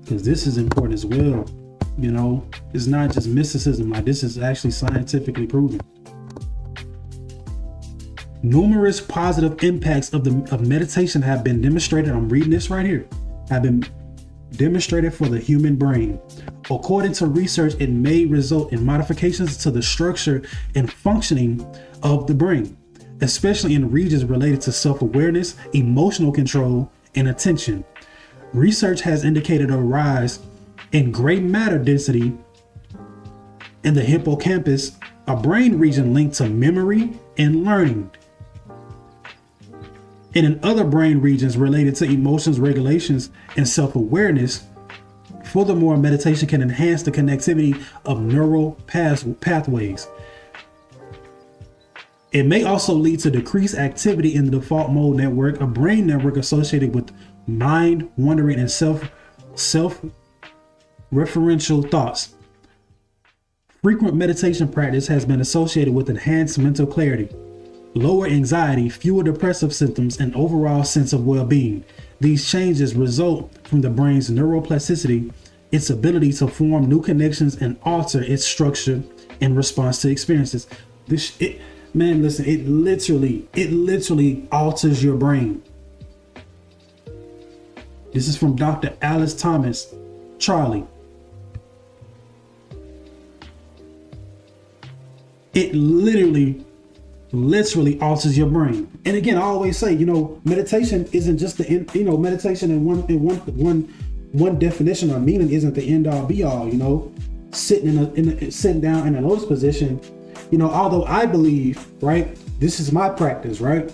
A: because this is important as well. You know, it's not just mysticism. Like, this is actually scientifically proven. Numerous positive impacts of meditation have been demonstrated. I'm reading this right here. Have been demonstrated for the human brain. According to research, it may result in modifications to the structure and functioning of the brain, especially in regions related to self-awareness, emotional control, and attention. Research has indicated a rise in gray matter density in the hippocampus, a brain region linked to memory and learning, and in other brain regions related to emotions, regulations, and self-awareness. Furthermore, meditation can enhance the connectivity of neural pathways. It may also lead to decreased activity in the default mode network, a brain network associated with mind wandering and self-referential thoughts. Frequent meditation practice has been associated with enhanced mental clarity, lower anxiety, fewer depressive symptoms, and overall sense of well-being. These changes result from the brain's neuroplasticity, its ability to form new connections and alter its structure in response to experiences. Man, listen, it literally alters your brain. This is from Dr. Alice Thomas, Charlie. It literally alters your brain. And again, I always say, you know, meditation isn't just meditation in one definition or meaning isn't the end all be all. You know, sitting down in a lotus position. You know, although I believe, right, this is my practice, right?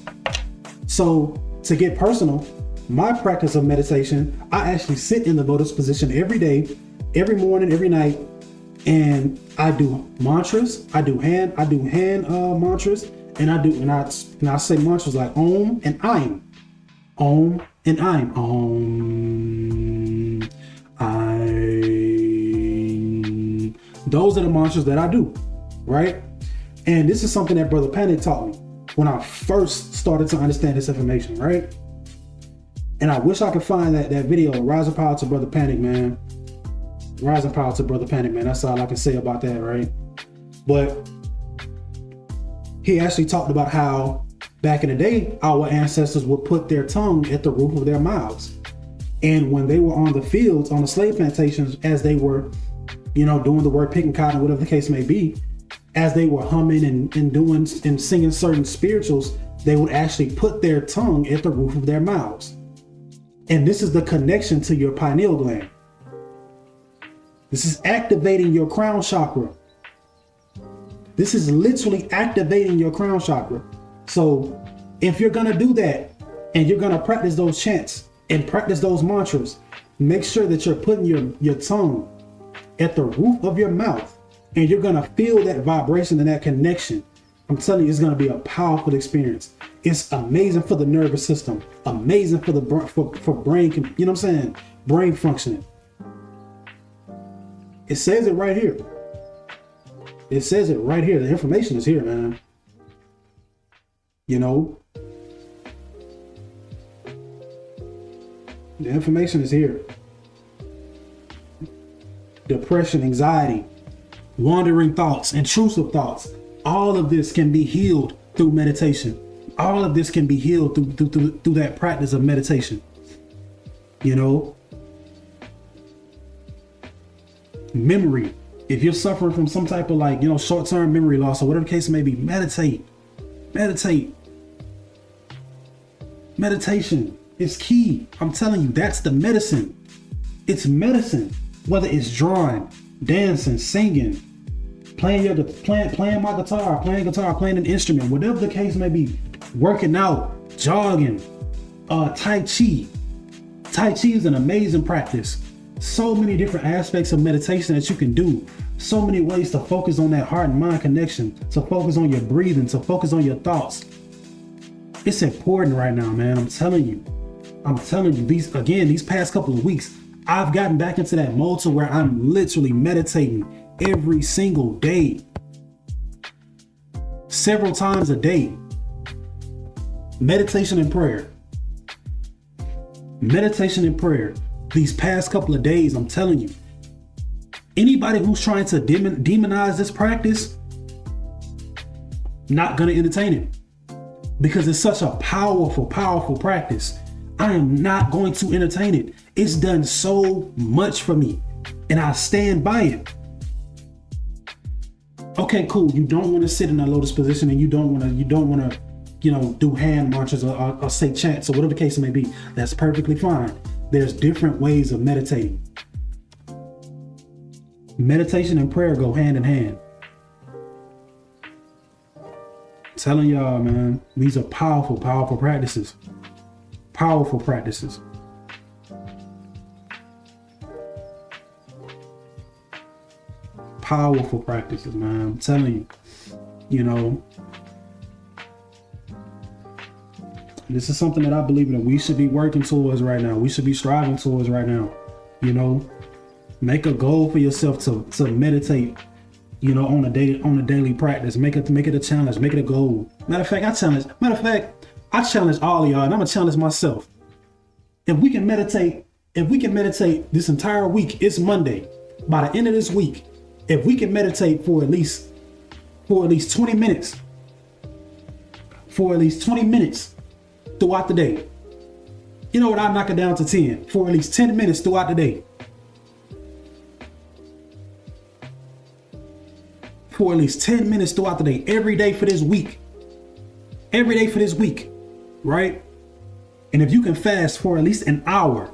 A: So to get personal, my practice of meditation, I actually sit in the lotus position every day, every morning, every night, and I do mantras. I do hand mantras. And I say mantras like Om and Aim. Om and Aim. Om, Aim. Those are the mantras that I do, right? And this is something that Brother Panic taught me when I first started to understand this information, right? And I wish I could find that video. Rise and power to Brother Panic, man. Rise and power to Brother Panic, man. That's all I can say about that, right? But he actually talked about how back in the day, our ancestors would put their tongue at the roof of their mouths. And when they were on the fields, on the slave plantations, as they were, you know, doing the work, picking cotton, whatever the case may be, as they were humming and doing and singing certain spirituals, they would actually put their tongue at the roof of their mouths. And this is the connection to your pineal gland. This is activating your crown chakra. This is literally activating your crown chakra. So if you're going to do that and you're going to practice those chants and practice those mantras, make sure that you're putting your tongue at the roof of your mouth, and you're going to feel that vibration and that connection. I'm telling you, it's going to be a powerful experience. It's amazing for the nervous system, amazing for the for brain, you know what I'm saying? Brain functioning. It says it right here. It says it right here. The information is here, man. You know, the information is here. Depression, anxiety, wandering thoughts, intrusive thoughts. All of this can be healed through meditation. All of this can be healed through that practice of meditation. You know, memory. If you're suffering from some type of like, you know, short-term memory loss or whatever the case may be, meditate. Meditate. Meditation is key. I'm telling you, that's the medicine. It's medicine. Whether it's drawing, dancing, singing, playing my guitar, playing an instrument, whatever the case may be, working out, jogging, Tai Chi. Tai Chi is an amazing practice. So many different aspects of meditation that you can do. So many ways to focus on that heart and mind connection, to focus on your breathing, to focus on your thoughts. It's important right now, man. I'm telling you, these past couple of weeks, I've gotten back into that mode to where I'm literally meditating every single day, several times a day. Meditation and prayer. Meditation and prayer. These past couple of days, I'm telling you, anybody who's trying to demonize this practice, not gonna entertain it, because it's such a powerful, powerful practice. I am not going to entertain it. It's done so much for me, and I stand by it. Okay, cool. You don't want to sit in a lotus position, and you don't want to, you know, do hand mantras or say chants or whatever the case may be. That's perfectly fine. There's different ways of meditating. Meditation and prayer go hand in hand. I'm telling y'all, man, these are powerful, powerful practices. Powerful practices. Powerful practices, man. I'm telling you, you know, this is something that I believe that we should be working towards right now. We should be striving towards right now. You know, make a goal for yourself to meditate, you know, on a daily practice. Make it a challenge. Make it a goal. Matter of fact, I challenge all of y'all, and I'm gonna challenge myself. If we can meditate this entire week, it's Monday. By the end of this week, if we can meditate for at least 20 minutes, throughout the day. You know what? I'll knock it down to 10 for at least 10 minutes throughout the day. For at least 10 minutes throughout the day, every day for this week. Every day for this week, right? And if you can fast for at least an hour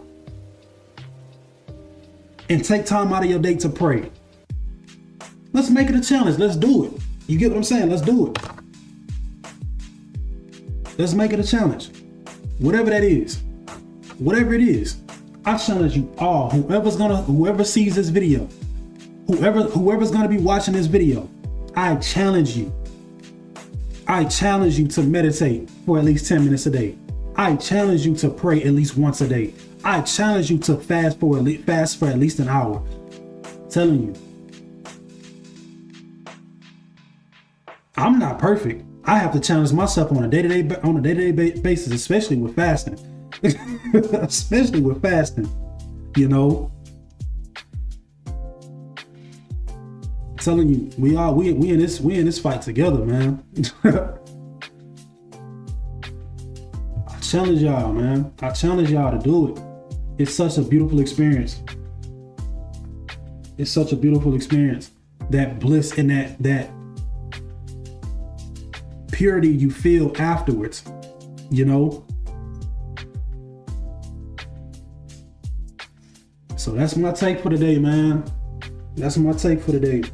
A: and take time out of your day to pray, let's make it a challenge. Let's do it. You get what I'm saying? Let's do it. Let's make it a challenge. Whatever that is. Whatever it is. I challenge you all. Whoever sees this video, whoever's gonna be watching this video, I challenge you. I challenge you to meditate for at least 10 minutes a day. I challenge you to pray at least once a day. I challenge you to fast for at least an hour. I'm telling you. I'm not perfect. I have to challenge myself on a day-to-day basis, especially with fasting. Especially with fasting, you know. I'm telling you, we in this fight together, man. I challenge y'all, man. I challenge y'all to do it. It's such a beautiful experience. It's such a beautiful experience. That bliss and that purity you feel afterwards, you know. So that's my take for today, man. That's my take for today.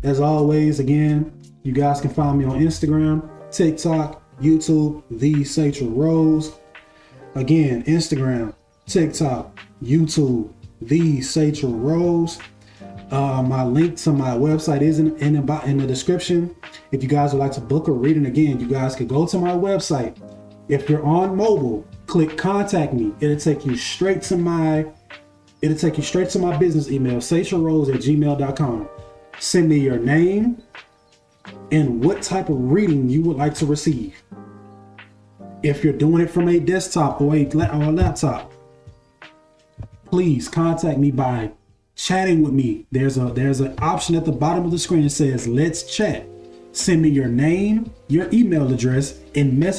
A: As always, again, you guys can find me on Instagram, TikTok, YouTube, The Satrilrose. Again, Instagram, TikTok, YouTube, The Satrilrose. My link to my website is in the description. If you guys would like to book a reading, again, you guys could go to my website. If you're on mobile, click contact me. It'll take you straight to my business email, satrilrose@gmail.com. Send me your name and what type of reading you would like to receive. If you're doing it from a desktop or a laptop, please contact me by chatting with me. There's an option at the bottom of the screen that says "Let's chat." Send me your name, your email address, and message